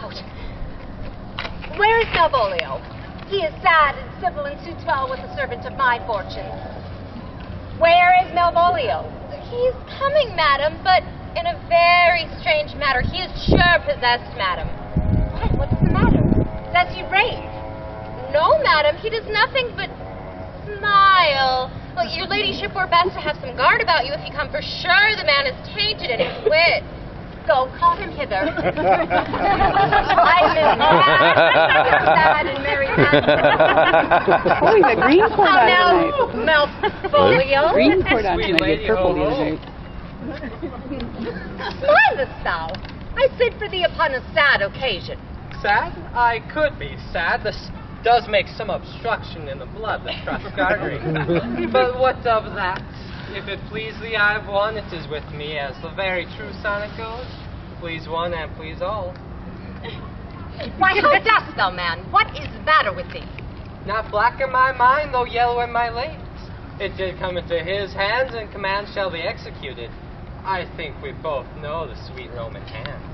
out. Where is Malvolio? He is sad and civil and suits well with a servant of my fortunes. Where is Malvolio? He is coming, madam, but in a very strange matter. He is sure possessed, madam. Why, what's the matter? Does he rave? No, madam, he does nothing but smile. Well, your ladyship were best to have some guard about you if you come, for sure the man is tainted in his wit. Go, call him hither. I'm in sad and merry man. Oh, he's a green cord on tonight. Malvolio. Green cord on tonight. Get purple the other night. Smilest thou? I sent for thee upon a sad occasion. Sad? I could be sad. This does make some obstruction in the blood that crushed artery. But what of that? If it please thee, I have one. It is with me, as the very true sonnet goes. Please one and please all. Why, how dost thou, man? What is the matter with thee? Not black in my mind, though yellow in my legs. It did come into his hands, and command shall be executed. I think we both know the sweet Roman hand.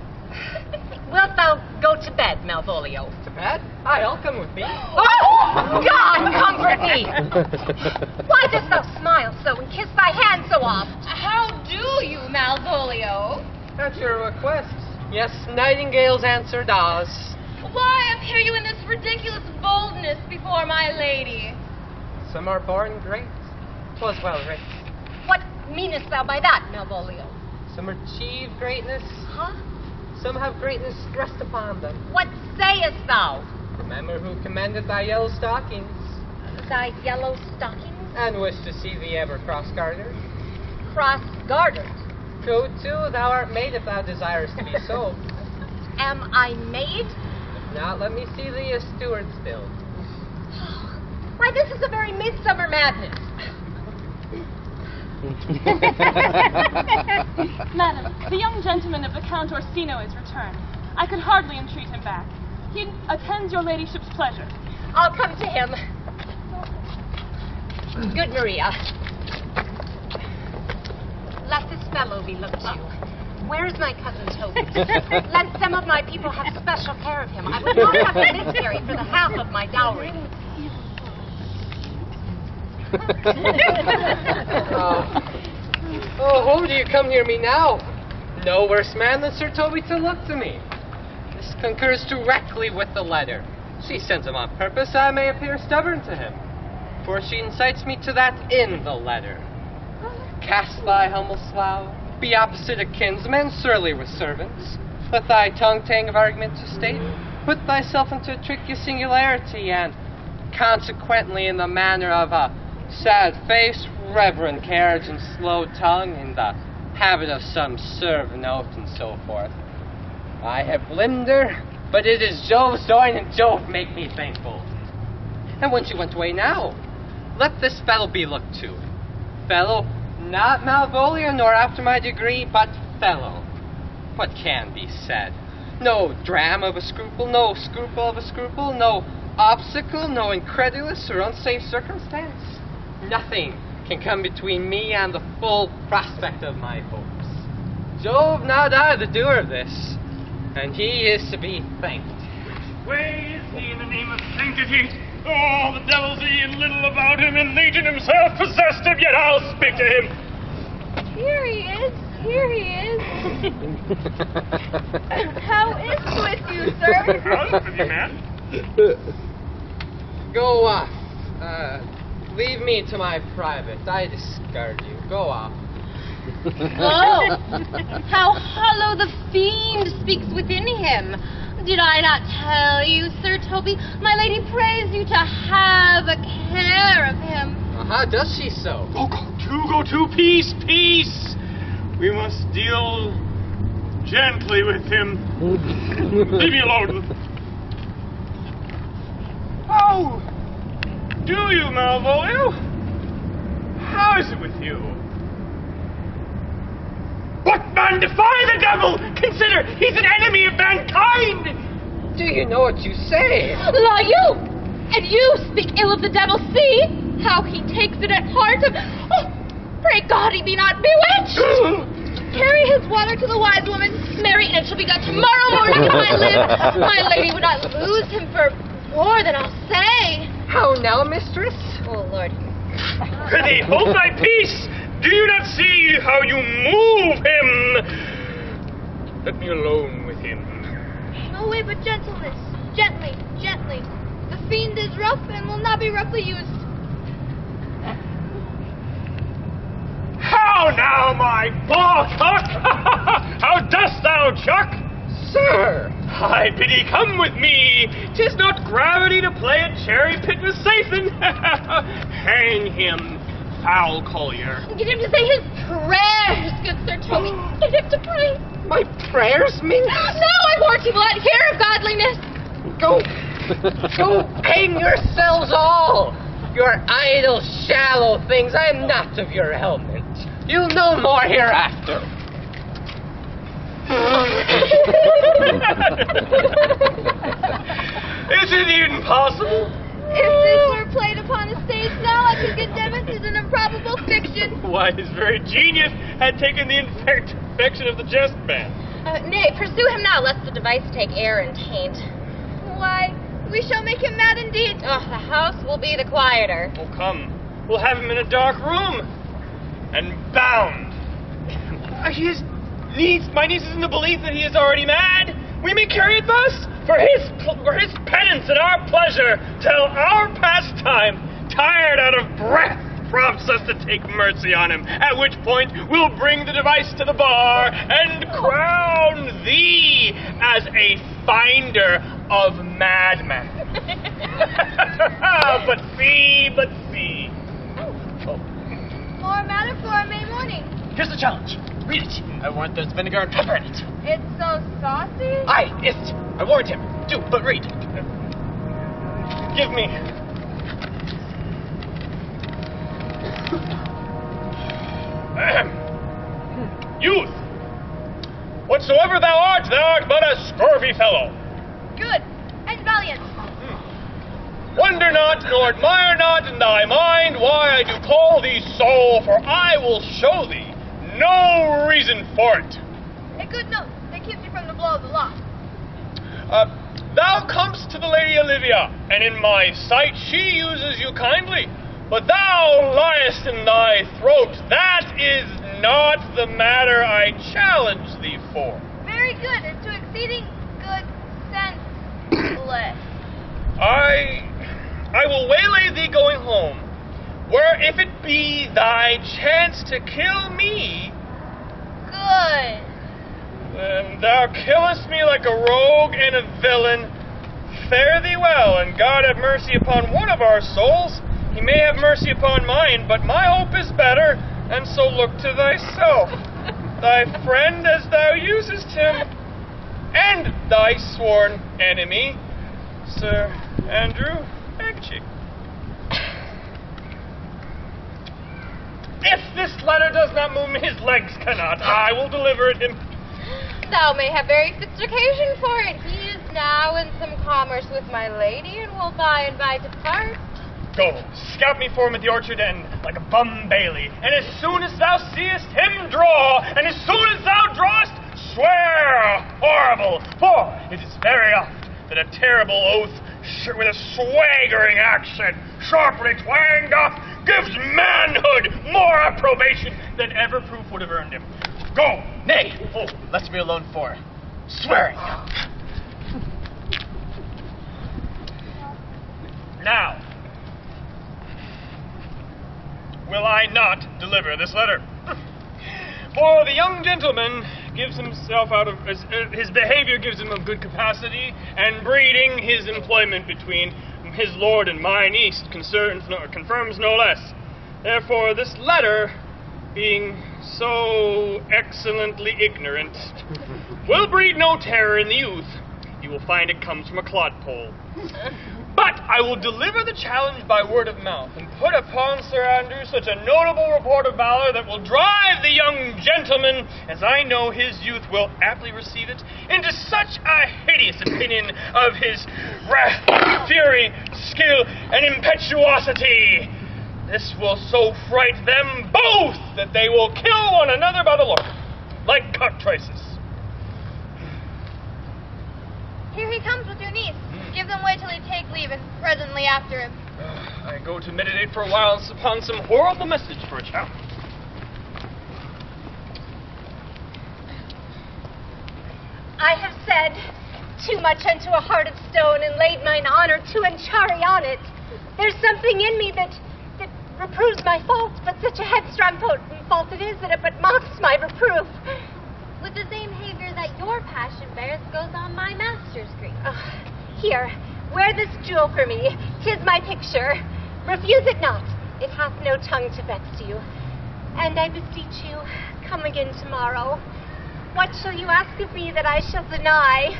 Wilt thou go to bed, Malvolio? To bed? I'll come with thee. Oh, God comfort thee! Why dost thou smile so and kiss thy hand so oft? How do you, Malvolio? At your request. Yes, nightingales answer does. Why appear you in this ridiculous boldness before my lady? Some are born great. 'Twas well writ. What meanest thou by that, Malvolio? Some achieve greatness. Huh? Some have greatness thrust upon them. What sayest thou? Remember who commended thy yellow stockings, Thy yellow stockings? and wished to see thee ever cross-gartered. Cross-gartered. Go to, thou art made if thou desirest to be so. Am I made? If not, let me see thee a steward still. Why, this is a very midsummer madness. Madam, the young gentleman of the Count Orsino is returned. I could hardly entreat him back. He attends your ladyship's pleasure. I'll come to him. Good Maria. Let this fellow be looked to. Where is my cousin Toby? Let some of my people have special care of him. I would not have him miscarry for the half of my dowry. Oh, do you come near me now? No worse man than Sir Toby to look to me. This concurs directly with the letter. She sends him on purpose I may appear stubborn to him, for she incites me to that in the letter. Cast thy humble slough, be opposite of kinsmen, surly with servants. Let thy tongue tang of argument to state, put thyself into a tricky singularity, and consequently in the manner of a sad face, reverent carriage, and slow tongue, in the habit of some serve note, and so forth. I have limned her, but it is Jove's doing, and Jove make me thankful. And when she went away now, let this fellow be looked to. Fellow, not Malvolio, nor after my degree, but fellow. What can be said? No dram of a scruple, no scruple of a scruple, no obstacle, no incredulous or unsafe circumstance. Nothing can come between me and the full prospect of my hopes. Jove not I the doer of this, and he is to be thanked. Way is he in the name of sanctity? Oh, the devil's eating little about him, and Legion himself possessed him, yet I'll speak to him. Here he is. Here he is. How is it with you, sir? How's it with you, man? Go off. Leave me to my private. I discard you. Go off. Oh, how hollow the fiend speaks within him. Did I not tell you, Sir Toby? My lady prays you to have a care of him. Does she so? Go to, peace, peace. We must deal gently with him. Leave me alone. How do you, Malvolio? How is it with you? What man defy the devil? Consider he's an enemy of mankind. Do you know what you say? La, you! And you speak ill of the devil. See how he takes it at heart. Oh, pray God he be not bewitched. carry his water to the wise woman. Marry, and it shall be done tomorrow morning if I live. My lady would not lose him for more than I'll say. How now, mistress? Oh, Lord. Prithee, hold thy peace! Do you not see how you move him? Let me alone with him. No way but gentleness. Gently, gently. The fiend is rough and will not be roughly used. How now, my ballcock? How dost thou, Chuck? Sir! I bid thee come with me. 'Tis not gravity to play at cherry pit with Sathan. Hang him, foul collier. Get him to say his prayers, good Sir Toby. Get him to pray. My prayers, minx? No, I warrant he will not hear of godliness. Go hang yourselves all! Your idle, shallow things, I am not of your element. You'll know more hereafter. Is it even possible? If this were played upon a stage now, I could condemn it as an improbable fiction. Why, his very genius had taken the infection of the jest man. Nay, pursue him now, lest the device take air and taint. Why, we shall make him mad indeed. Oh, the house will be the quieter. Oh, come. We'll have him in a dark room. And bound. My niece is in the belief that he is already mad. We may carry it thus. For his penance and our pleasure, till our pastime, tired out of breath, prompts us to take mercy on him, at which point we'll bring the device to the bar and crown thee as a finder of madmen. But see. Oh. More matter for a May morning. Here's the challenge. Read it. I warrant there's vinegar and pepper in it. It's so saucy. Aye, it. I warrant him. Do, but read. Give me. Youth, whatsoever thou art but a scurvy fellow. Good and valiant. Wonder not, nor admire not in thy mind why I do call thee so, for I will show thee no reason for it. A good note that keeps you from the blow of the law. Thou comest to the Lady Olivia, and in my sight she uses you kindly, but thou liest in thy throat. That is not the matter I challenge thee for. Very good, and to exceeding good sense. I will waylay thee going home, where if it be thy chance to kill me, Good. then thou killest me like a rogue and a villain. Fare thee well, and God have mercy upon one of our souls. He may have mercy upon mine, but my hope is better, and so look to thyself, thy friend as thou usest him, and thy sworn enemy, Sir Andrew Bagchi. If this letter does not move me, his legs cannot. I will deliver it him. Thou may have very fit occasion for it. He is now in some commerce with my lady, and will by and by depart. Go, scout me for him at the orchard end, like a bum bailey, and as soon as thou seest him draw, and as soon as thou drawest, swear horrible, for it is very oft that a terrible oath, with a swaggering accent, sharply twanged off, gives manhood more approbation than ever proof would have earned him. Go! Nay, let me alone for swearing. Now, will I not deliver this letter? For the young gentleman gives himself out of his behavior gives him of good capacity, and breeding his employment between his lord and mine east confirms no less. Therefore, this letter, being so excellently ignorant, will breed no terror in the youth. You will find it comes from a clodpole. But I will deliver the challenge by word of mouth, and put upon Sir Andrew such a notable report of valor that will drive the young gentleman, as I know his youth will aptly receive it, into such a hideous opinion of his wrath, fury, skill, and impetuosity. This will so fright them both that they will kill one another by the look. like cockatrices. Here he comes with your niece. Give them way till he take leave, and presently after him. I go to meditate for a while upon some horrible message for a child. I have said too much unto a heart of stone, and laid mine honor to enchary on it. There's something in me that reproves my fault, but such a headstrong fault it is that it but mocks my reproof. With the same behavior that your passion bears goes on my master's grief. Here, wear this jewel for me. 'Tis my picture. Refuse it not. It hath no tongue to vex you. And I beseech you, come again tomorrow. What shall you ask of me that I shall deny,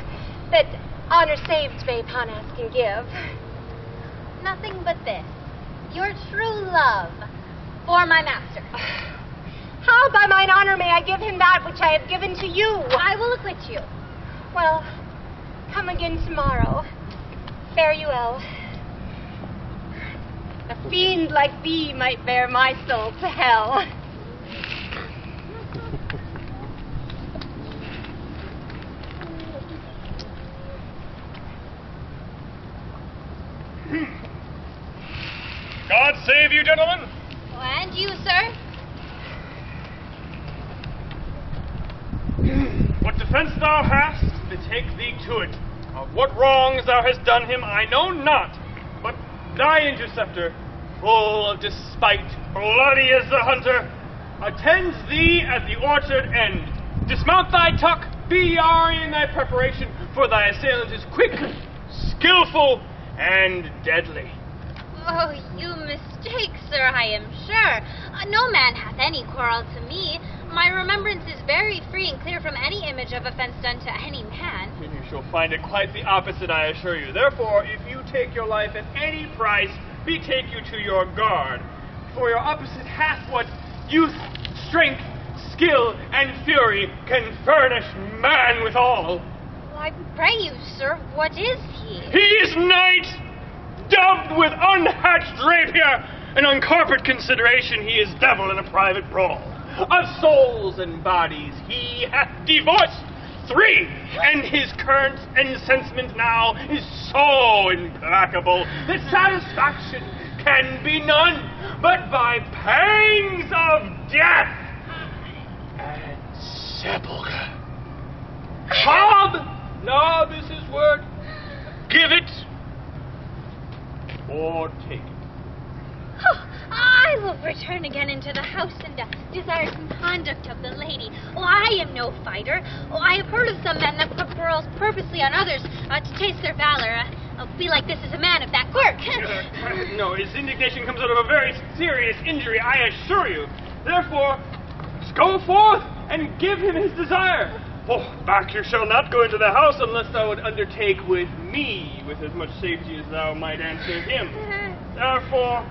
that honor saved may upon asking give? Nothing but this. Your true love for my master. How by mine honor may I give him that which I have given to you? I will acquit you. Well, come again tomorrow. Fare you well. A fiend like thee might bear my soul to hell. God save you, gentlemen. And you, sir? What defense thou hast, betake thee to it. Of what wrongs thou hast done him, I know not. But thy interceptor, full of despite, bloody as the hunter, attends thee at the orchard end. Dismount thy tuck, be yary in thy preparation, for thy assailant is quick, skillful, and deadly. Oh, you mistake, sir, I am sure. No man hath any quarrel to me. My remembrance is very free and clear from any image of offense done to any man. And you shall find it quite the opposite, I assure you. Therefore, if you take your life at any price, betake you to your guard. For your opposite hath what youth, strength, skill, and fury can furnish man withal. I pray you, sir, what is he? He is knight, dubbed with unhatched rapier, and on corporate consideration he is devil in a private brawl. Of souls and bodies he hath divorced 3, and his current incensement now is so implacable that satisfaction can be none but by pangs of death and sepulchre. Nob is his word. Give it or take it. Oh, I will return again into the house and desire some conduct of the lady. Oh, I am no fighter. Oh, I have heard of some men that put pearls purposely on others to taste their valor. Be like this is a man of that quirk. No, his indignation comes out of a very serious injury, I assure you. Therefore, go forth and give him his desire. Oh, back you shall not go into the house unless thou would undertake with me with as much safety as thou might answer him. Therefore,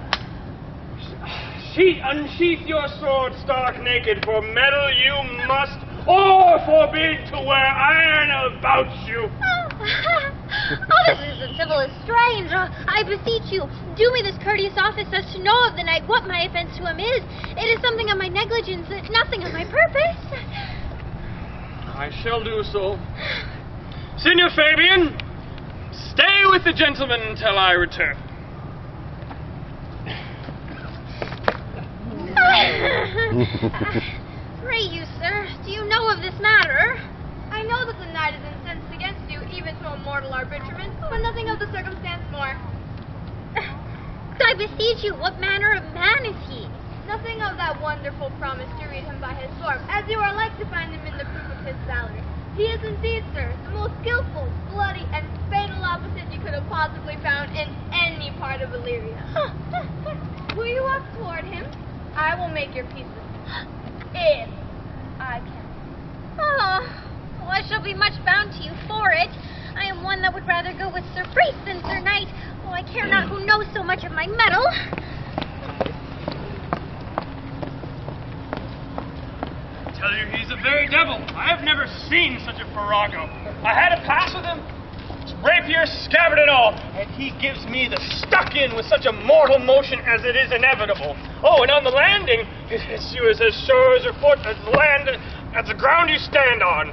unsheath your sword stark naked, for meddle you must, or forbid to wear iron about you. Oh, this is as civil as strange. Oh, I beseech you, do me this courteous office as to know of the knight what my offense to him is. It is something of my negligence, nothing of my purpose. I shall do so. Signor Fabian, stay with the gentleman until I return. Pray you, sir, do you know of this matter? I know that the knight is incensed against you, even to a mortal arbitrament, but nothing of the circumstance more. I beseech you, what manner of man is he? Nothing of that wonderful promise to read him by his form, as you are like to find him in the proof of his valor. He is indeed, sir, the most skillful, bloody, and fatal opposite you could have possibly found in any part of Illyria. Will you walk toward him? I will make your peace with him, if I can. Oh, well, I shall be much bound to you for it. I am one that would rather go with Sir Priest than Sir Knight. Oh, I care not who knows so much of my mettle. I tell you, he's a very devil. I have never seen such a farrago. I had a pass with him, rapier, scabbard and all, and he gives me the stuck in with such a mortal motion as it is inevitable. Oh, and on the landing, his issue is as sure as her foot as the land That's the ground you stand on.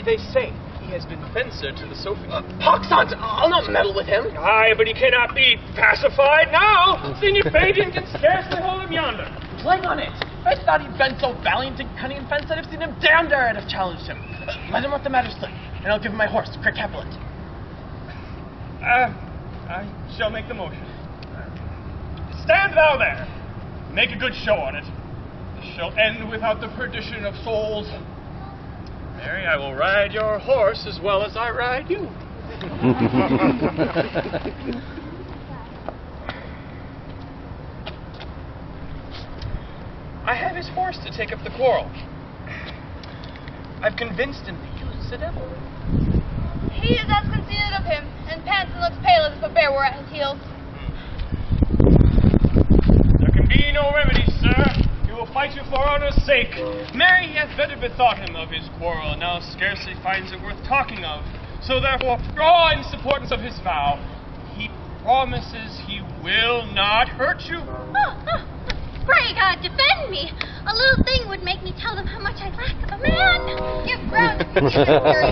They say he has been fencer to the Sophie. Poxont! I'll not meddle with him. Aye, but he cannot be pacified now. Senior Fabian can scarcely hold him yonder. Plague on it! I thought he'd been so valiant and cunning in fence that I've seen him damned ere I'd have challenged him. Let him let the matter slip, and I'll give him my horse, Crick Capulet. I shall make the motion. Stand thou there. Make a good show on it. This shall end without the perdition of souls. Mary, I will ride your horse as well as I ride you. I have his horse to take up the quarrel. I've convinced him to use the devil. He is as conceited of him, and pants and looks pale as if a bear were at his heels. There can be no remedy, sir. He will fight you for honor's sake. Mary hath better bethought him of his quarrel, and now scarcely finds it worth talking of. So therefore, draw in supportance of his vow. He promises he will not hurt you. Pray, God, defend me. A little thing would make me tell them how much I lack of a man. Give ground to his fury.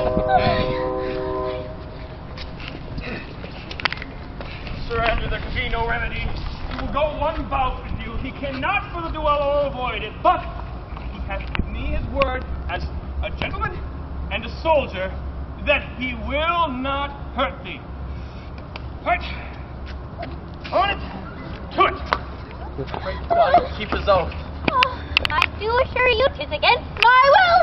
Surrender, there can be no remedy. He will go one bout with you. He cannot for the duello avoid it, but he hath given me his word as a gentleman and a soldier that he will not hurt thee. Right. On it. To it. Great God, he'll keep his oath. Oh, I do assure you 'tis against my will.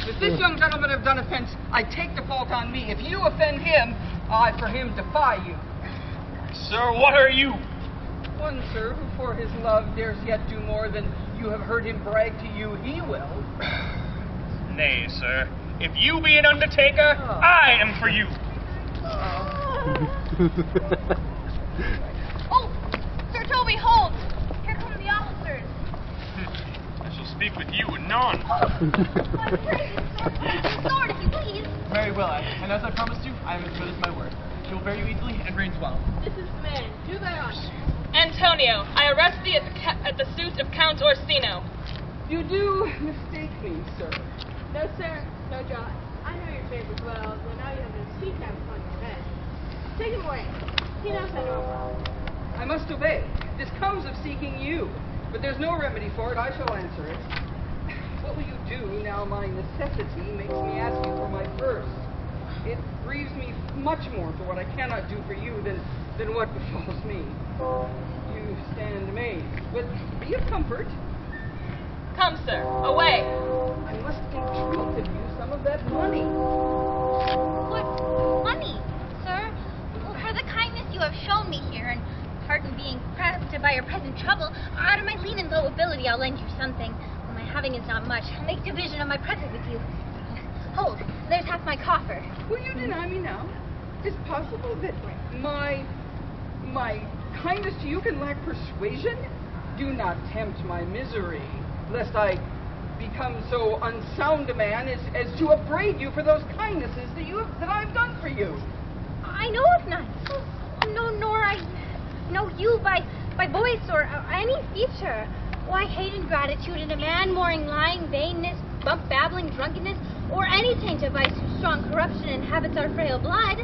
If this young gentleman have done offense, I take the fault on me. If you offend him, I for him defy you. Sir, what are you? One, sir, who for his love dares yet do more than you have heard him brag to you he will. Nay, sir. If you be an undertaker, I am for you. Oh, Sir Toby, hold! Here come the officers. I shall speak with you anon. Sword, if you please. Very well, and as I promised you, I am as good as my word. She will bear you easily and reigns well. This is the man. Do thy honor. Antonio, I arrest thee at the suit of Count Orsino. You do mistake me, sir. No, sir. No, John. I know your favors well, so now you have no sea cap upon your head. Take him away. He knows I know well. I must obey. This comes of seeking you. But there's no remedy for it. I shall answer it. What will you do now my necessity makes me ask you for my purse? It grieves me much more for what I cannot do for you than what befalls me. You stand amazed, but be of comfort. Come, sir. Away. I must entreat of you some of that money. What money, sir? Well, for the kindness you have shown me here, and pardon being pressed by your present trouble, out of my lean and low ability I'll lend you something. Well, my having is not much. I'll make division of my present with you. Hold, there's half my coffer. Will you deny me now? Is it possible that my kindness to you can lack persuasion? Do not tempt my misery, lest I become so unsound a man as to upbraid you for those kindnesses that I've done for you. I know of none. No, nor I know you by voice or any feature. Oh, I hate ingratitude in a man, mooring lying, vainness, bump babbling, drunkenness, or any taint of vice whose strong corruption inhabits our frail blood.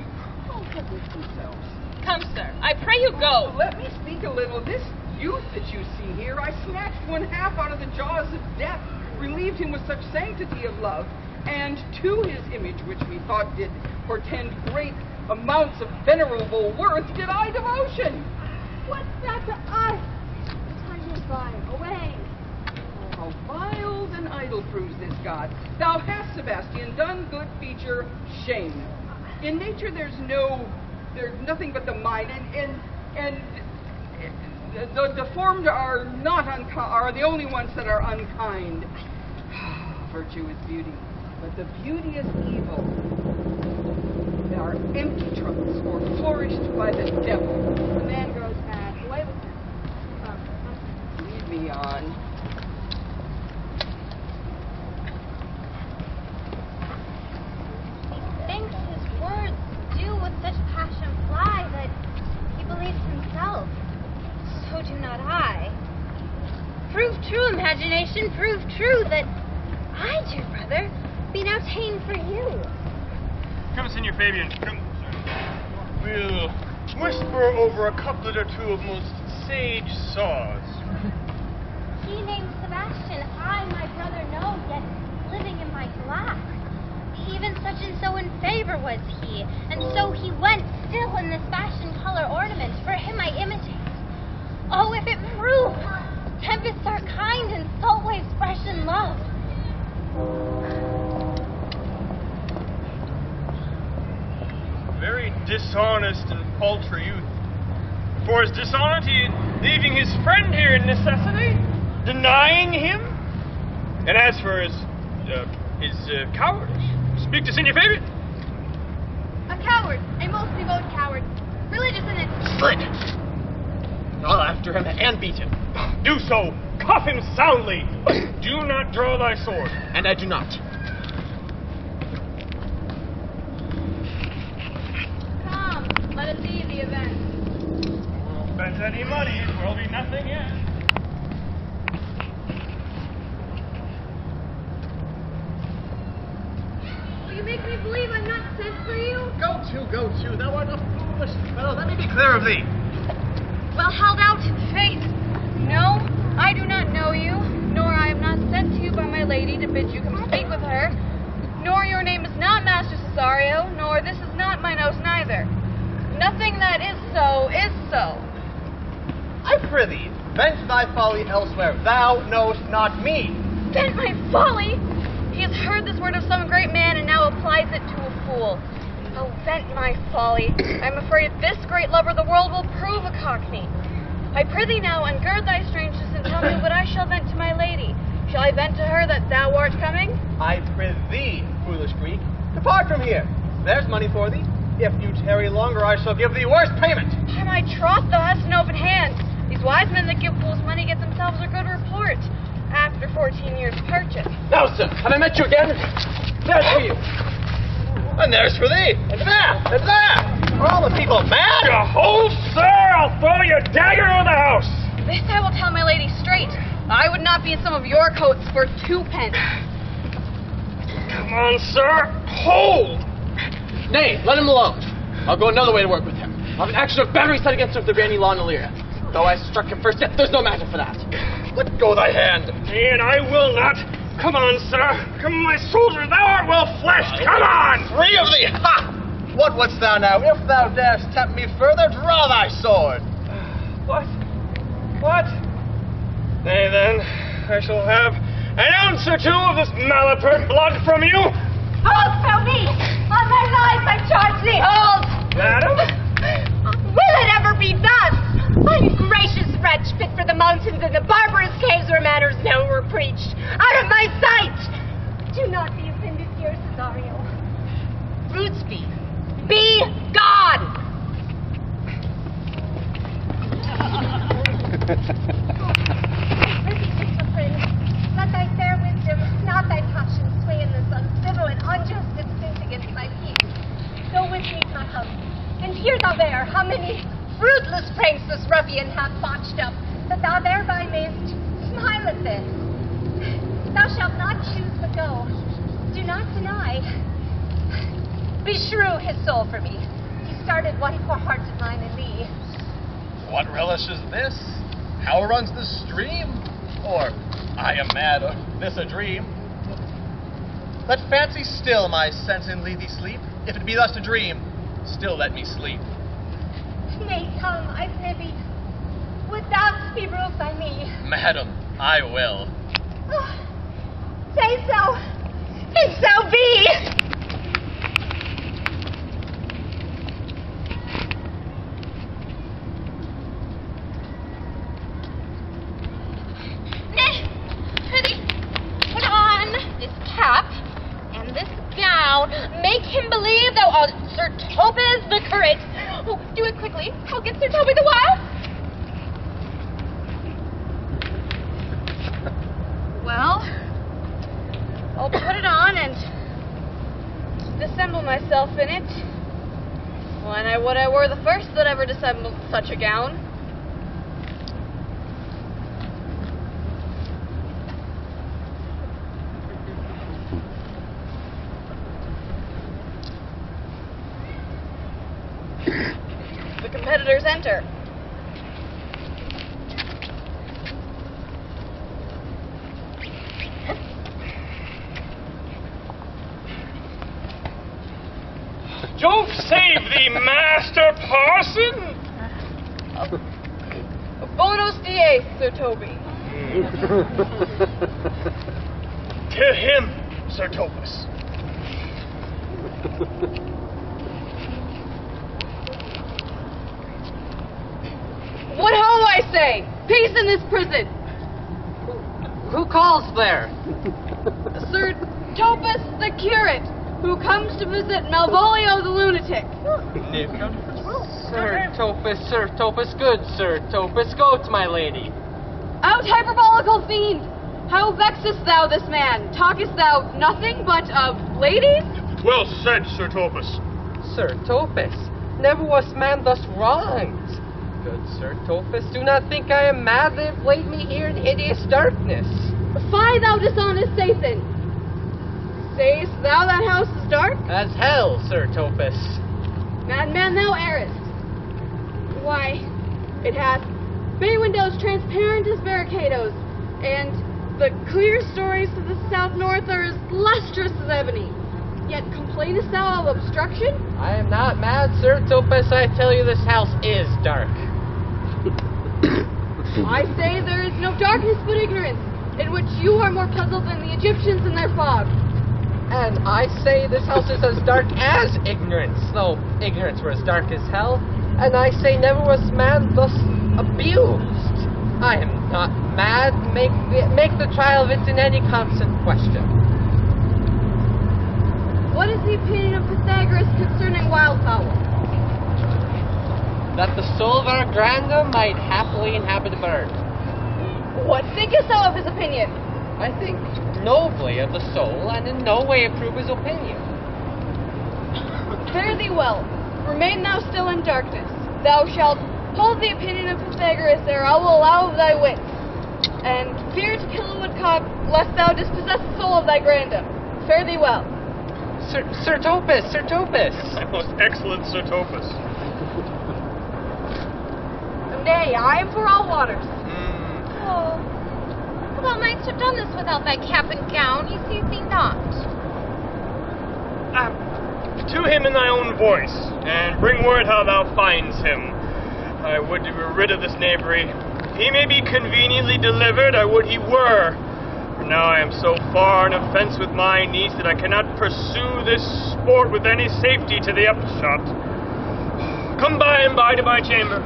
Oh, goodness themselves. Come, sir. I pray you go. Let me speak a little. This youth that you see here, I snatched one half out of the jaws of death, relieved him with such sanctity of love, and to his image, which we thought did portend great amounts of venerable worth, did I devotion. What's that to us? The time is by. Away. How vile and idle proves this God. Thou hast, Sebastian, done good feature shame. In nature there's nothing but the mind, and the deformed are are the only ones that are unkind. Virtue is beauty, but the beauty is evil. They are empty trunks, or flourished by the devil. The man grows mad. Away with him. Lead me on. Thinks his words do with such imagination prove true that I do, brother, be now ta'en for you. Come, Senor Fabian. Come. We'll whisper over a couplet or two of most sage saws. He named Sebastian, I, my brother, know, yet living in my glass. Even such and so in favor was he, and so he went still in this fashion color ornament, for him I imitate. Oh, if it prove, tempests are kind and salt waves fresh in love. Very dishonest and paltry youth. For his dishonesty, leaving his friend here in necessity, denying him, and as for his cowardice, speak to Senor Fabian. A coward. A most devout coward. Religious in it. Slit! I'll after him and beat him. Do so. Cuff him soundly. But do not draw thy sword. And I do not. Come, let us see the event. Won't bet any money. It will be nothing yet. Will you make me believe I'm not sent for you? Go to. Thou art a foolish fellow. Let me be clear of thee. Well held out in faith. No, I do not know you, nor I am not sent to you by my lady to bid you come speak with her, nor your name is not Master Cesario, nor this is not mine oath neither. Nothing that is so is so. I prithee, vent thy folly elsewhere. Thou knowest not me. Vent my folly! He has heard this word of some great man and now applies it to a fool. Oh, vent my folly. I'm afraid this great lover of the world will prove a cockney. I prithee now, ungird thy strangeness and tell me what I shall vent to my lady. Shall I vent to her that thou art coming? I prithee, foolish Greek, depart from here. There's money for thee. If you tarry longer, I shall give thee worse payment. By my troth, thou hast an open hand. These wise men that give fools money get themselves a good report after 14 years' purchase. Now, sir, have I met you again? There's for you. And there's for thee. And there. And there. Are all the people mad? You hold, sir! I'll throw your dagger over the house. This I will tell my lady straight. I would not be in some of your coats for 2 pence. Come on, sir. Hold! Nay, let him alone. I'll go another way to work with him. I'll have an action of battery set against him if there be any law in Illyria. Though I struck him first, yet there's no matter for that. Let go thy hand. And I will not. Come on, sir. Come, my soldier. Thou art well fleshed. Come on. Free of thee. Ha! What wouldst thou now? If thou darest tempt me further, draw thy sword. What? What? Nay, then, I shall have an ounce or two of this malapert blood from you. Hold for me! On my life I charge thee, hold! Madam? Will it ever be thus? Ungracious wretch, fit for the mountains and the barbarous caves where manners never were preached. Out of my sight! Do not be offended, dear Cesario. Rootsby, be God! Let thy fair wisdom, not thy passion, sway in this uncivil and unjust dispute against my peace. Go with me to my house, and hear thou there how many fruitless pranks this ruffian hath botched up, that thou thereby mayest smile at this. Thou shalt not choose but go. Do not deny. Beshrew his soul for me. He started one poor heart of mine in thee. What relish is this? How runs the stream? Or, I am mad, or this a dream? Let fancy still my sense and leave thee sleep. If it be thus a dream, still let me sleep. Nay, come, I pray thee. Would thou be ruled by me? Madam, I will. Oh, say so, and so be. Make him believe thou art Sir Topaz the Curate. Oh, do it quickly. I'll get Sir Toby the while. Well, I'll put it on and dissemble myself in it. When I would I were the first that ever dissembled such a gown. creditors enter. Jove save thee, Master Parson! Bonus dies, Sir Toby. To him, Sir Topus. What ho, I say! Peace in this prison! Who calls there? Sir Topus the curate, who comes to visit Malvolio the lunatic. Sir Topus, good Sir Topus, go to my lady. Out hyperbolical fiend! How vexest thou this man? Talkest thou nothing but of ladies? Well said, Sir Topus. Sir Topus, never was man thus wronged. Good Sir Topus, do not think I am mad they have laid me here in hideous darkness. Fie, thou dishonest Sathan! Sayest thou that house is dark? As hell, Sir Topus. Madman, thou errest. Why, it hath bay windows transparent as barricadoes, and the clear stories to the south-north are as lustrous as ebony. Yet complainest thou of obstruction? I am not mad, Sir Topus. I tell you this house is dark. I say there is no darkness but ignorance, in which you are more puzzled than the Egyptians in their fog. And I say this house is as dark as ignorance, though ignorance were as dark as hell. And I say never was man thus abused. I am not mad. Make the trial of it in any constant question. What is the opinion of Pythagoras concerning wildfowl? That the soul of our grandam might happily inhabit a bird. What thinkest thou of his opinion? I think nobly of the soul, and in no way approve his opinion. Fare thee well. Remain thou still in darkness. Thou shalt hold the opinion of Pythagoras, ere I will allow of thy wits. And fear to kill a woodcock, lest thou dispossess the soul of thy grandam. Fare thee well. Sir Topus! My most excellent Sir Topus. Nay, I am for all waters. Oh, thou mightst have done this without thy cap and gown, you see thee not. To him in thy own voice, and bring word how thou finds him. I would he were rid of this knavery. If he may be conveniently delivered, I would he were. For now I am so far in offense with my niece that I cannot pursue this sport with any safety to the upshot. Come by and by to my chamber.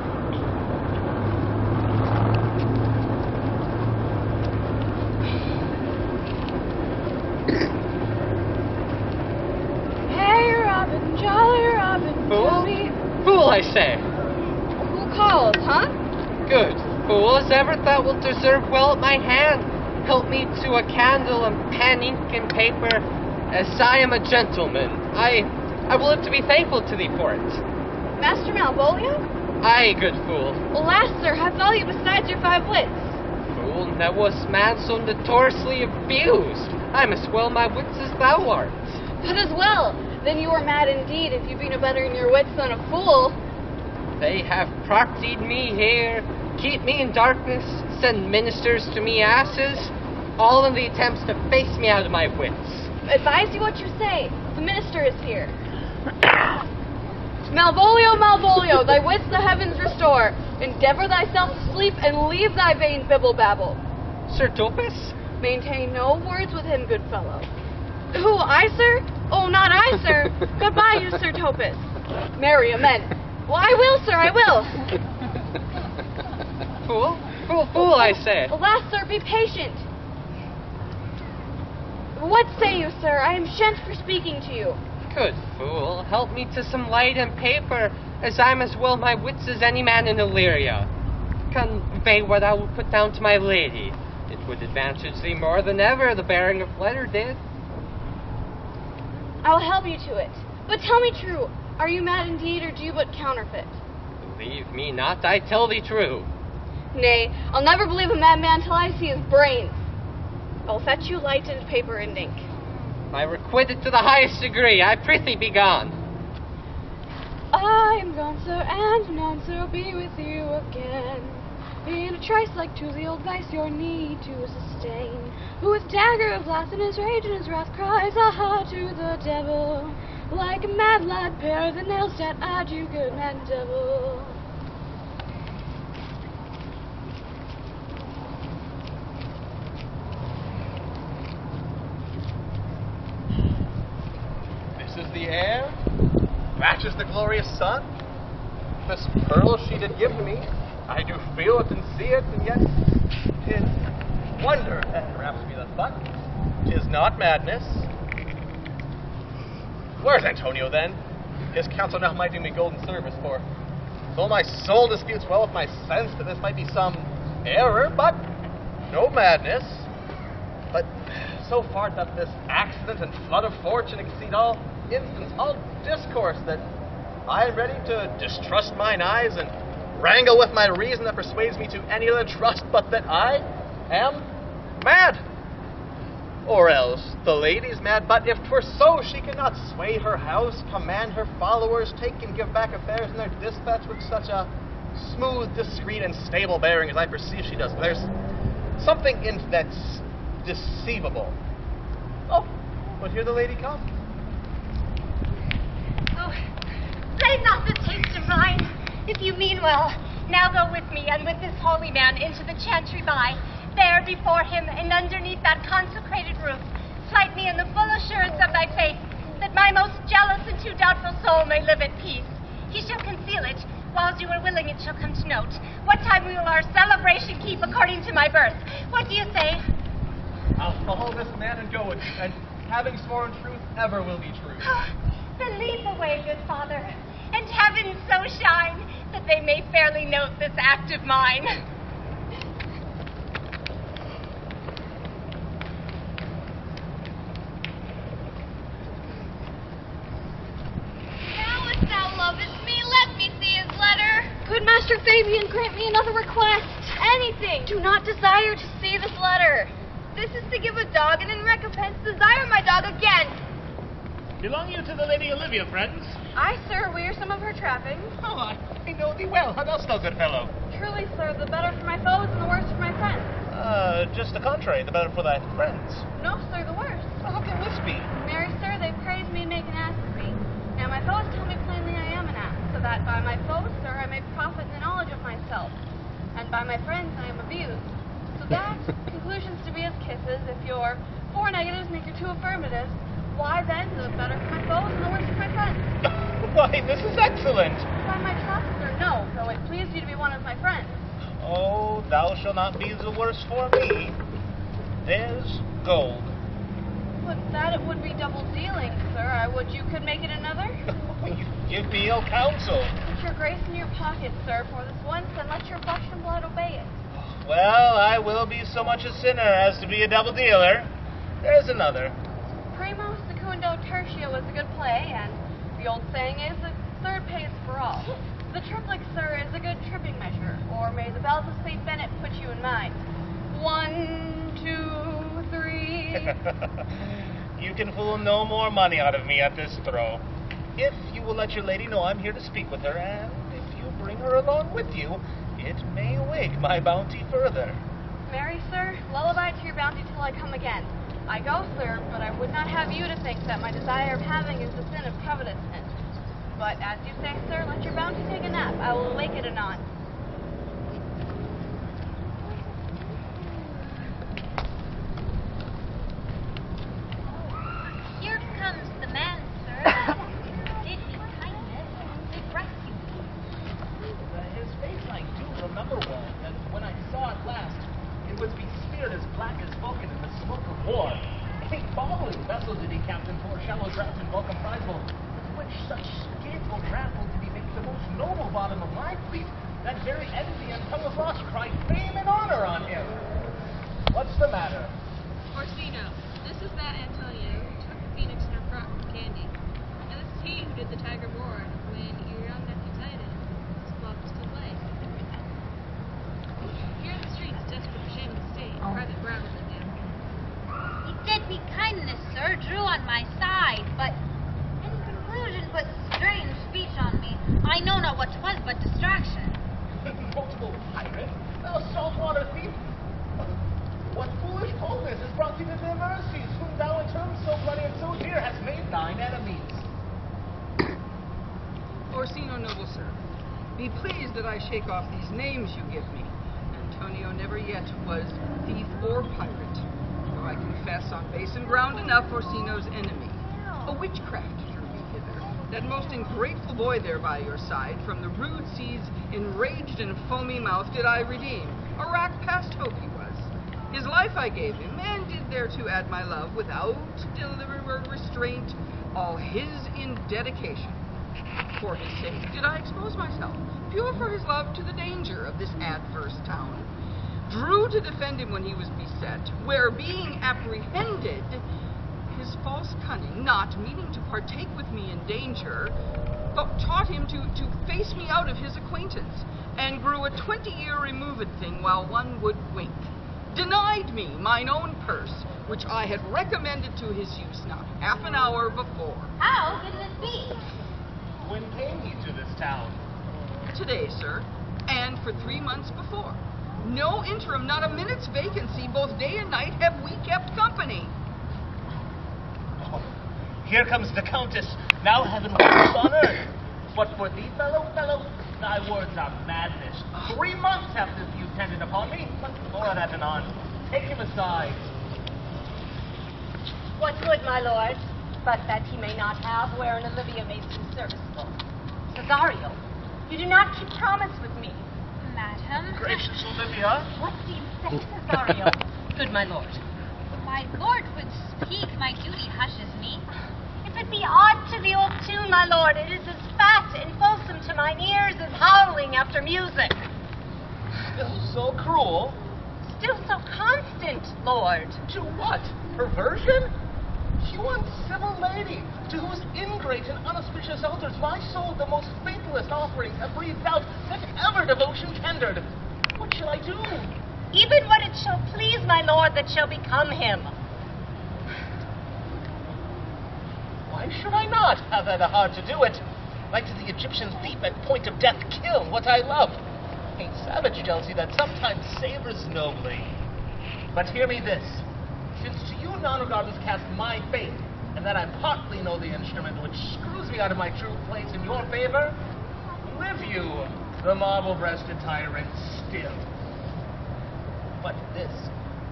Jolly Robin, Fool, I say. Who calls, huh? Good. Fool, as ever thou wilt deserve well at my hand. Help me to a candle and pen, ink, and paper, as I am a gentleman. I will live to be thankful to thee for it. Master Malvolio? Aye, good fool. Alas, sir, have value besides your 5 wits. Fool, never was man so notoriously abused. I'm as well my wits as thou art. But as well, then you are mad indeed if you be no better in your wits than a fool. They have proxied me here, keep me in darkness, send ministers to me asses, all in the attempts to face me out of my wits. Advise you what you say. The minister is here. Malvolio, thy wits the heavens restore. Endeavor thyself to sleep and leave thy vain bibble-babble. Sir Topus? Maintain no words with him, good fellow. Who, I, sir? Oh, not I, sir. Goodbye, you, Sir Topus. Marry, amen. Well, I will, sir, I will. Fool, I say. Alas, sir, be patient. What say you, sir? I am shent for speaking to you. Good fool, help me to some light and paper, as I'm as well my wits as any man in Illyria. Convey what I will put down to my lady. It would advantage thee more than ever the bearing of letter did. I'll help you to it. But tell me true, are you mad indeed, or do you but counterfeit? Believe me not, I tell thee true. Nay, I'll never believe a madman till I see his brains. I'll fetch you light and paper and ink. I requite it to the highest degree. I prithee be gone. I am gone, sir, and none, sir, will be with you again. In a trice like to the old vice your need to sustain, who with dagger of blast in his rage and his wrath cries, aha, to the devil. Like a mad lad, pair the nails that add you, good man devil. This is the air, matches the glorious sun. This pearl she did give me, I do feel it and see it, and yet 'tis wonder that wraps me the thought. 'Tis not madness. Where's Antonio, then? His counsel now might do me golden service, for though my soul disputes well with my sense that this might be some error, but no madness. But so far doth this accident and flood of fortune exceed all instance, all discourse, that I am ready to distrust mine eyes and wrangle with my reason that persuades me to any other trust but that I am mad. Or else the lady's mad, but if 'twere so, she cannot sway her house, command her followers, take and give back affairs in their dispatch with such a smooth, discreet, and stable bearing as I perceive she does. There's something in that's deceivable. Oh, but here the lady comes. Oh, blame not this haste of mine. If you mean well, now go with me and with this holy man into the chantry by. There before him and underneath that consecrated roof, plight me in the full assurance of thy faith, that my most jealous and too doubtful soul may live at peace. He shall conceal it, whiles you are willing it shall come to note. What time we will our celebration keep according to my birth? What do you say? I'll follow this man and go with you, and having sworn truth ever will be true. Then lead the way, good father, and heaven so shine that they may fairly note this act of mine. Now if thou lovest me, let me see his letter. Good Master Fabian, grant me another request. Anything. Do not desire to see this letter. This is to give a dog, and in recompense desire my dog again. Belong you to the Lady Olivia, friends? Aye, sir, we are some of her trappings. Oh, I know thee well. How dost thou, good fellow? Truly, sir, the better for my foes and the worse for my friends. Just the contrary, the better for thy friends. No, sir, the worse. How can this be? Marry, sir, they praise me and make an ass of me. Now my foes tell me plainly I am an ass, so that by my foes, sir, I may profit in the knowledge of myself, and by my friends I am abused. So that conclusions to be as kisses. If your 4 negatives make your 2 affirmatives, why then the better for my foes and the worse for my friends. Why, this is excellent. By my trust, sir, no, though it pleased you to be one of my friends. Oh, thou shalt not be the worse for me. There's gold. But that it would be double dealing, sir. I would you could make it another. You give me ill counsel. Put your grace in your pocket, sir, for this once, and let your flesh and blood obey it. Well, I will be so much a sinner as to be a double dealer. There's another. Primo secundo tertio is a good play, and the old saying is that third pays for all. The triplet, sir, is a good tripping measure, or may the bells of St. Bennet put you in mind. 1, 2, 3. You can fool no more money out of me at this throw. If you will let your lady know I'm here to speak with her, and if you bring her along with you, it may wake my bounty further. Marry, sir, lullaby to your bounty till I come again. I go, sir, but I would not have you to think that my desire of having is the sin of covetousness. But as you say, sir, let your bounty take a nap. I will awake it anon. Here comes the man, sir. Did me kindness to rescue me. His face I do remember well, and when I saw it last, it was besmeared as black as Vulcan in the smoke of war. 8 following vessels did he captain for shallow draught and welcome prizeful, which such scatheful grapple did he make the most noble bottom of my fleet, that very envy and tongue of frost cried fame and honor on him. What's the matter? Orsino, this is that Antonio who took the phoenix in her frock from Candy. And this is he who did the tiger board when your young nephew Titus was locked to play. Here in the streets, desperate for shame and state, private Brown was in him. He did me kindness, sir, drew on my side, but in conclusion put strange speech on me. I know not what 'twas but distraction. Multiple pirate, thou saltwater thief! What foolish boldness has brought thee to their mercies, whom thou in terms so bloody and so dear hast made thine enemies? Orsino, noble sir, be pleased that I shake off these names you give me. Antonio never yet was thief or pirate, though I confess on base and ground enough Orsino's enemy. A witchcraft drew me hither, that most ingrateful boy there by your side, from the rude seas, enraged and foamy mouth, did I redeem. A rack past hope he was. His life I gave him, and did thereto add my love, without deliberate restraint, all his in dedication. For his sake did I expose myself, pure for his love, to the danger of this adverse town. Drew to defend him when he was beset, where being apprehended, his false cunning, not meaning to partake with me in danger, taught him to face me out of his acquaintance, and grew a 20-year removed thing while one would wink. Denied me mine own purse, which I had recommended to his use not half an hour before. How can this be? When came ye to this town? Today, sir, and for 3 months before. No interim, not a minute's vacancy, both day and night have we kept company. Oh, here comes the Countess, now heaven was on earth. But for thee, fellow, thy words are madness. 3 months have this youth tended upon me, but Lord at and on. Take him aside. What good, my lord, but that he may not have wherein Olivia may prove serviceable. Cesario, you do not keep promise with me. Madam. Gracious Olivia. What do you say, Cesario? Good, my lord. My lord would speak, my duty hushes me. If it be odd to the old tune, my lord, it is as fat and fulsome to mine ears as howling after music. Still so cruel. Still so constant, lord. To what? Perversion? You uncivil lady, to whose ingrate and unauspicious altars my soul the most faithless offerings have breathed out that ever devotion tendered. What shall I do? Even what it shall please my lord that shall become him. Why should I not have had a heart to do it? Like to the Egyptians leap at point of death, kill what I love. A savage jealousy that sometimes savors nobly. But hear me this. Since to you non-regardless cast my faith, and that I partly know the instrument which screws me out of my true place in your favor, live you, the marble-breasted tyrant, still. But this,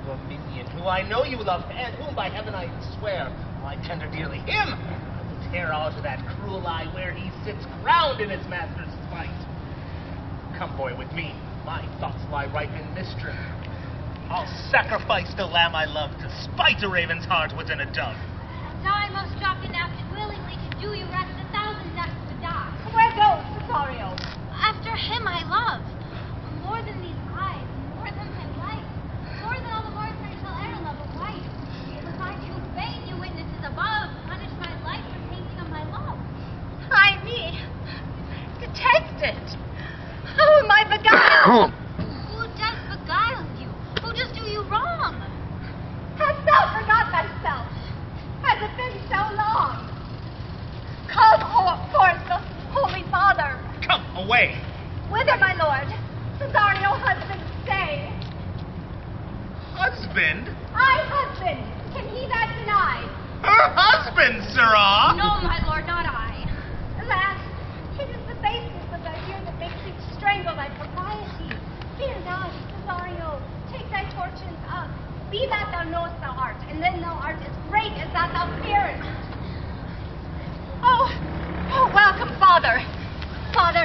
your minion, who I know you love, and whom by heaven I swear I tender dearly, him I will tear out of that cruel eye where he sits crowned in his master's spite. Come, boy, with me. My thoughts lie ripe in mystery. I'll sacrifice the lamb I love to spite a raven's heart within a dove. And I must drop in after willingly to do you rest 1,000 deaths to die. Where goes Cesario? After him I love. More than these eyes, more than my life, more than all the lords I shall e'er love a wife. Was I too vain, you witnesses above, punish my life for taking of my love? I me, detested. How am I beguiled? Who does beguile you? Who does do you wrong? Hast thou forgot thyself? Has it been so long? Call forth the Holy Father. Come away. Whither, my lord? Cesario, husband, stay. Husband? I, husband. Can he that deny? Her husband, sirrah! No, my lord, not I. Alas, it is the baseness of thy ear that makes thee strangle thy propriety. Fear not, Cesario. Take thy fortunes up. Be that thou knowest thou art, and then thou art as great as that thou fearest. Oh, welcome, Father. Father,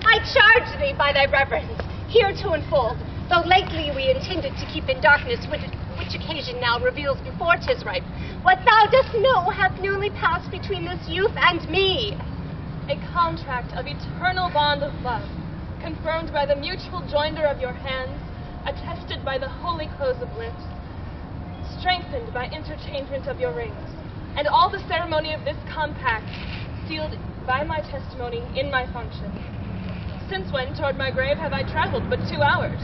I charge thee by thy reverence, here to unfold, though lately we intended to keep in darkness, which occasion now reveals before 'tis ripe. What thou dost know hath newly passed between this youth and me. A contract of eternal bond of love, confirmed by the mutual joinder of your hands, attested by the holy close of lips, strengthened by interchangement of your rings, and all the ceremony of this compact sealed by my testimony in my function. Since when toward my grave have I traveled but 2 hours?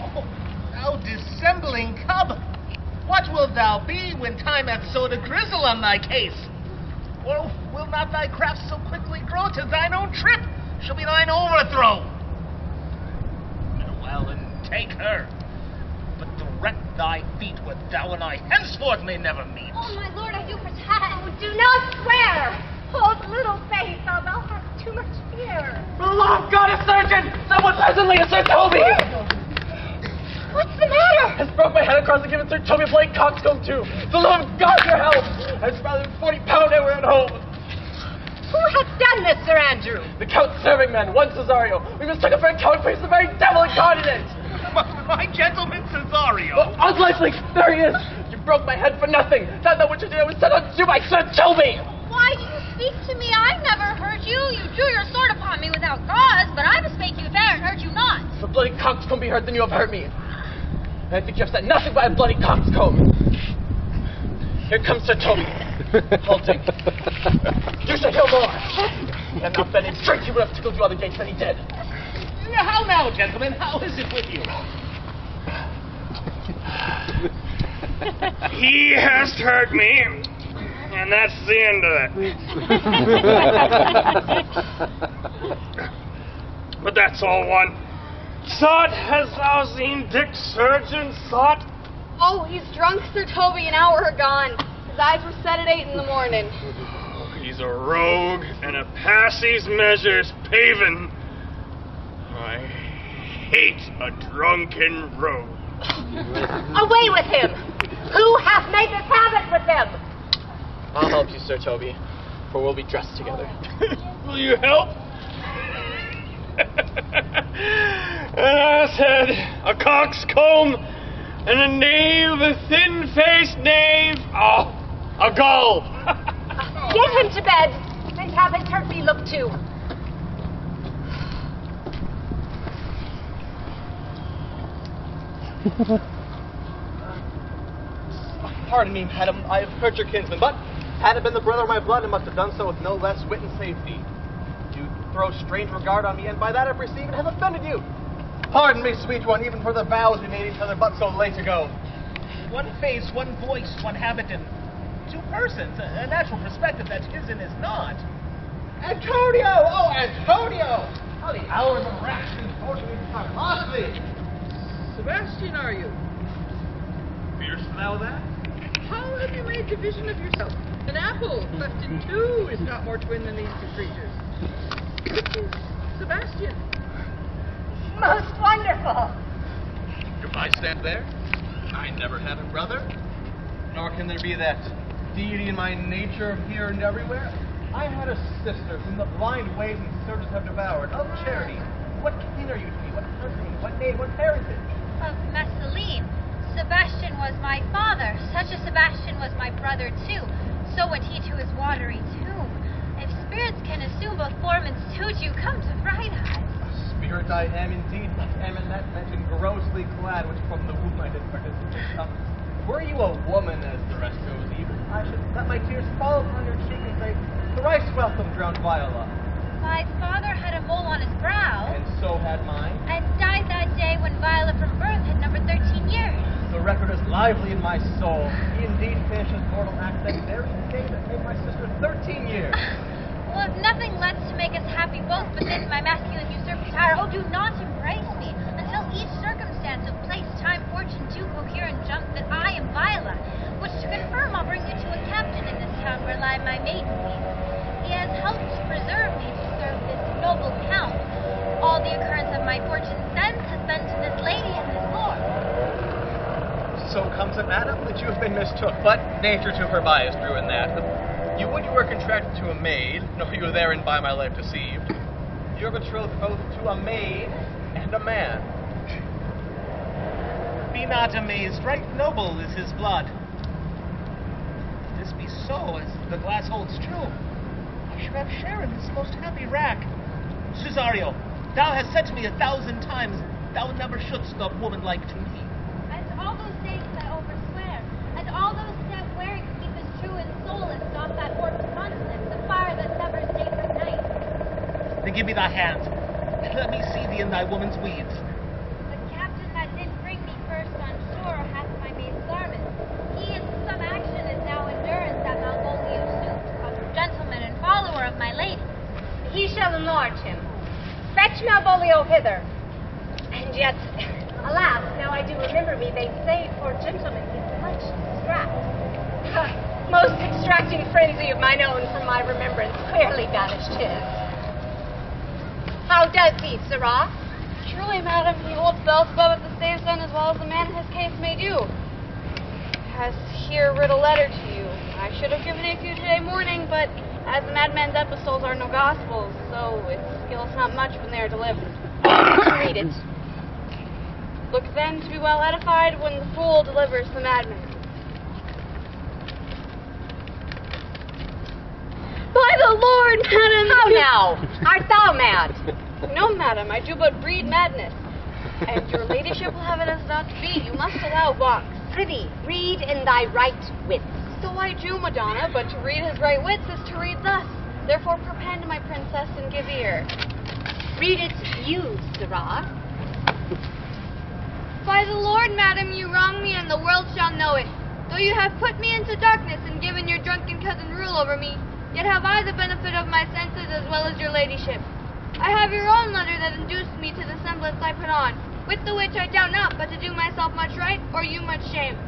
Oh, thou dissembling cub! What wilt thou be when time hath sowed a grizzle on thy case? Or will not thy craft so quickly grow to thine own trip shall be thine overthrow? Well, and take her, but direct thy feet where thou and I henceforth may never meet. Oh, my lord, I do protest. Oh, do not swear. Hold little faith, thou hast too much fear. For the love of God, a surgeon! Someone presently, a Sir Toby! What's the matter? Has broke my head across and given Sir Toby a blade coxcomb too. For the love of God, your help! I'd rather than 40 pound I were at home. Who hath done this, Sir Andrew? The Count's serving man, one Cesario. We mistook him for a Count, for he's the very devil incarnate. My gentleman Cesario. Oh, unlikely, there he is. You broke my head for nothing. That which you did was set on you by Sir Toby. Why do you speak to me? I never hurt you. You drew your sword upon me without cause, but I bespake you fair and hurt you not. If a bloody coxcomb be hurt, then you have hurt me. And I think you have said nothing by a bloody coxcomb. Here comes Sir Toby, halting. You shall hear more. And now bending straight, he would have tickled you on the gates than he did. How now, gentlemen? How is it with you? He has hurt me, and that's the end of it. But that's all one. Sot, hast thou seen Dick Surgeon, Sot? Oh, he's drunk, Sir Toby, an hour agone. His eyes were set at 8 in the morning. He's a rogue and a passy's measures pavin'. I hate a drunken rogue. Away with him! Who hath made this habit with him? I'll help you, Sir Toby, for we'll be dressed together. Will you help? And I said, a coxcomb and a knave, a thin-faced knave. Oh, a gull. Get him to bed and have his turkey looked to. Pardon me, madam, I have hurt your kinsman, but had it been the brother of my blood, it must have done so with no less wit and safety. You throw strange regard on me, and by that I perceive it has offended you. Pardon me, sweet one, even for the vows we made each other but so late ago. One face, one voice, one habit, and two persons. A natural perspective that is and is not. Antonio! Oh, Antonio! How the hours of rash and fortune are costly! Sebastian, are you? Fearest thou that? How have you made division of yourself? An apple cleft in two is not more twin than these two creatures. Which is Sebastian? Most wonderful. Do I stand there? I never had a brother. Nor can there be that deity in my nature here and everywhere. I had a sister whom the blind waves and surges have devoured. Of charity, what kin are you to me? What country? What name? What parentage? Of Messalene. Sebastian was my father. Such a Sebastian was my brother too. So went he to his watery tomb. If spirits can assume both form and suit you, come to Friedheim. Spirit I am indeed, but am in that mention grossly clad, which from the womb I did participate. Were you a woman, as the rest goes, even, I should let my tears fall upon your cheek and say, thrice welcome, drowned Viola. My father had a mole on his brow. And so had mine. And died that day when Viola from birth had numbered 13 years. The record is lively in my soul. He indeed finished his mortal act that very day that made my sister 13 years. Well, if nothing less to make us happy both within my masculine usurped attire, oh, do not embrace me until each circumstance of place, time, fortune do cohere and jump that I am Viola, which to confirm I'll bring you to a captain in this town where lie my maidens. He has helped to preserve me to serve this noble count. All the occurrence of my fortune since has been to this lady and this lord. So comes it, madam, that you have been mistook, but nature to her bias drew in that. You would you were contracted to a maid, nor you therein by my life deceived. You're betrothed both to a maid and a man. Be not amazed, right noble is his blood. If this be so, as the glass holds true, I should have share in this most happy rack. Cesario, thou hast said to me 1,000 times, thou never shouldst love woman like to me. And all those days I overswear, and all those set wearing keep as true in soul as doth that orb's continent, the fire that severs day from night. Then give me thy hand, and let me see thee in thy woman's weeds. The captain that did bring me first on shore hath my maid's garment. He in some action is now endurance that Malvolio suit. Of gentle he shall enlarge him. Fetch Malvolio hither. And yet, alas, now I do remember me, they say for gentlemen he's much distract. Most extracting frenzy of mine own from my remembrance clearly banished his. How does he, sirrah? Truly, madam, he holds Beelzebub at the same sun as well as the man in his case may do. Has here writ a letter to you. I should have given it to you today morning, but as the madman's epistles are no gospels, so it skills not much when they are delivered. Read it. Look then to be well edified when the fool delivers the madman. By the Lord, madam! How now? Art thou mad? No, madam, I do but breed madness. And your ladyship will have it as it ought to be. You must allow walks. Prithee, read in thy right wits. So I do, Madonna, but to read his right wits is to read thus. Therefore perpend, my princess, and give ear. Read it you, sirrah. By the Lord, madam, you wrong me, and the world shall know it. Though you have put me into darkness and given your drunken cousin rule over me, yet have I the benefit of my senses as well as your ladyship. I have your own letter that induced me to the semblance I put on, with the which I doubt not but to do myself much right, or you much shame.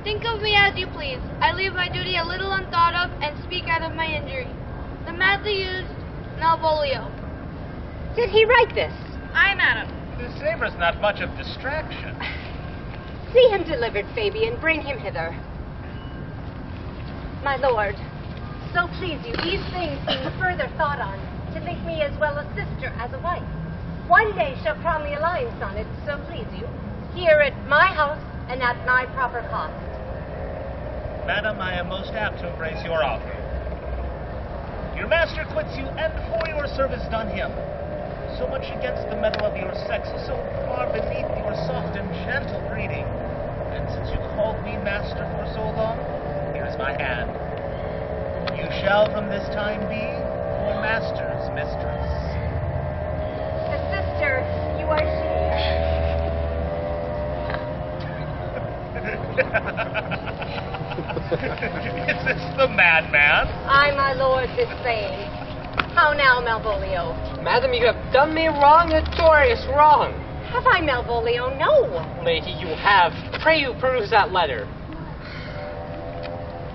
Think of me as you please. I leave my duty a little unthought of, and speak out of my injury. The madly used Malvolio. Did he write this? Aye, madam. This savors not much of distraction. See him delivered, Fabian. Bring him hither. My lord, so please you, these things being further thought on, to think me as well a sister as a wife. One day shall crown the alliance on it, so please you, here at my house and at my proper cost. Madam, I am most apt to embrace your offer. Your master quits you, and for your service done him. So much against the metal of your sex, so far beneath your soft and gentle breeding. And since you called me master for so long, here is my hand. You shall from this time be your master's mistress. The sister, you are she. Is this the madman? I, my lord, this same. How now, Malvolio? Madam, you have done me wrong, notorious wrong. Have I, Malvolio? No. Lady, you have. Pray you peruse that letter.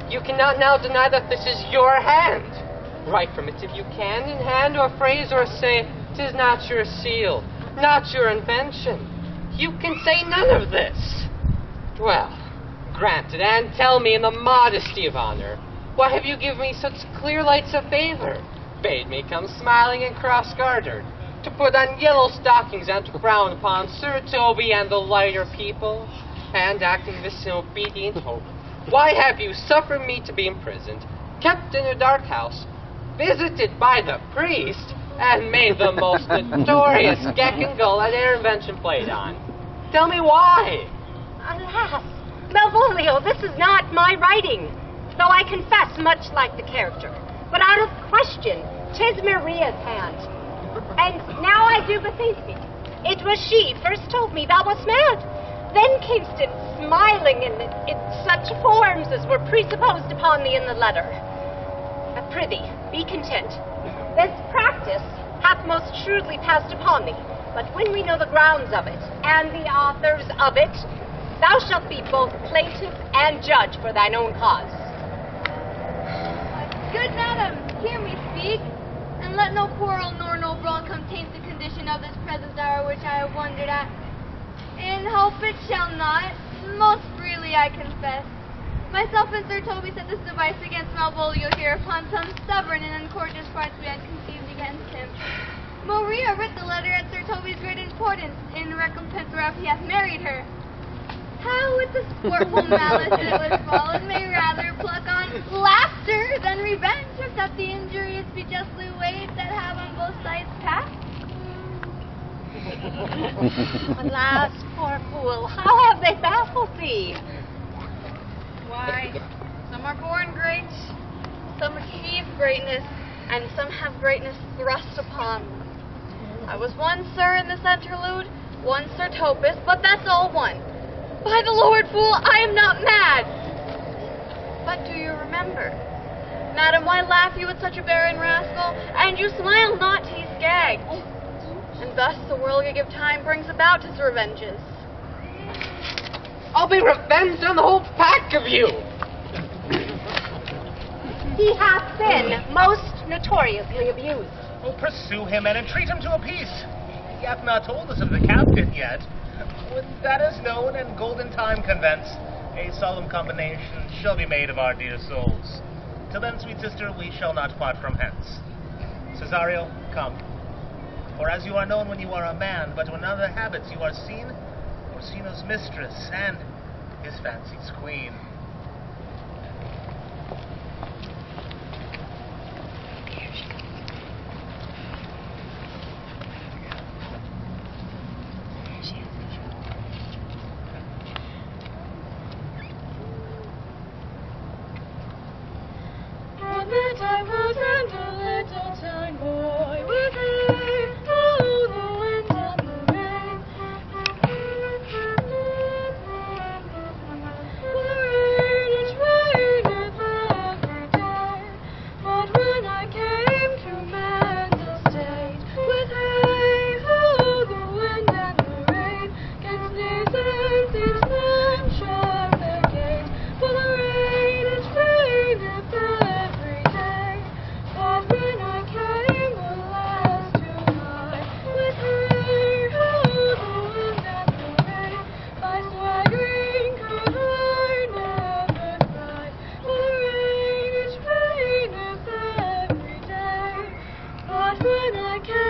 You cannot now deny that this is your hand. Write from it if you can, in hand or phrase, or say, 'tis not your seal, not your invention. You can say none of this. Well, granted, and tell me in the modesty of honor, why have you given me such clear lights of favor? Bade me come smiling and cross-gartered, to put on yellow stockings and to frown upon Sir Toby and the lighter people, and acting this in obedient hope. Why have you suffered me to be imprisoned, kept in a dark house, visited by the priest, and made the most notorious geck and gull that e'er invention played on? Tell me why? Alas, Malvolio, this is not my writing, though I confess much like the character. But out of question, 'tis Maria's hand. And now I do bethink me. It was she first told me thou wast mad. Then cam'st it smiling in such forms as were presupposed upon thee in the letter. Prithee, be content. This practice hath most shrewdly passed upon thee. But when we know the grounds of it, and the authors of it, thou shalt be both plaintiff and judge for thine own cause. Good madam, hear me speak, and let no quarrel nor no brawl come taint the condition of this present hour which I have wondered at. In hope it shall not, most freely I confess. Myself and Sir Toby set this device against Malvolio here upon some stubborn and uncourteous parts we had conceived against him. Maria writ the letter at Sir Toby's great importance, in recompense whereof he hath married her. How with the sportful malice it was followed may rather pluck on laughter than revenge, if that the injurious be justly weighed that have on both sides passed. Alas, poor fool, how have they baffled thee? Why, some are born great, some achieve greatness, and some have greatness thrust upon them. I was one Sir in this interlude, one Sir Topus, but that's all one. By the Lord, fool, I am not mad. But do you remember? Madam, why laugh you at such a barren rascal? And you smile not till he's gagged. And thus the whirligig of time brings about his revenges. I'll be revenged on the whole pack of you! He hath been most notoriously abused. We'll pursue him and entreat him to a peace. He hath not told us of the captain yet. When that is known and golden time convents, a solemn combination shall be made of our dear souls. Till then, sweet sister, we shall not part from hence. Cesario, come. For as you are known when you are a man, but when other habits you are seen, Orsino's mistress and his fancy's queen. I was and a little town boy with hay, oh, the wind and the rain. The rain, it raineth every day, but when I came to man's estate, with hay, oh, the wind and the rain, 'gainst nations each man shut their gate, for the rain, it raineth every day. But when I came alas to hide, with hay, oh, the wind and the rain, by swaggering could I never thrive. For the rain, it raineth every day. But when I came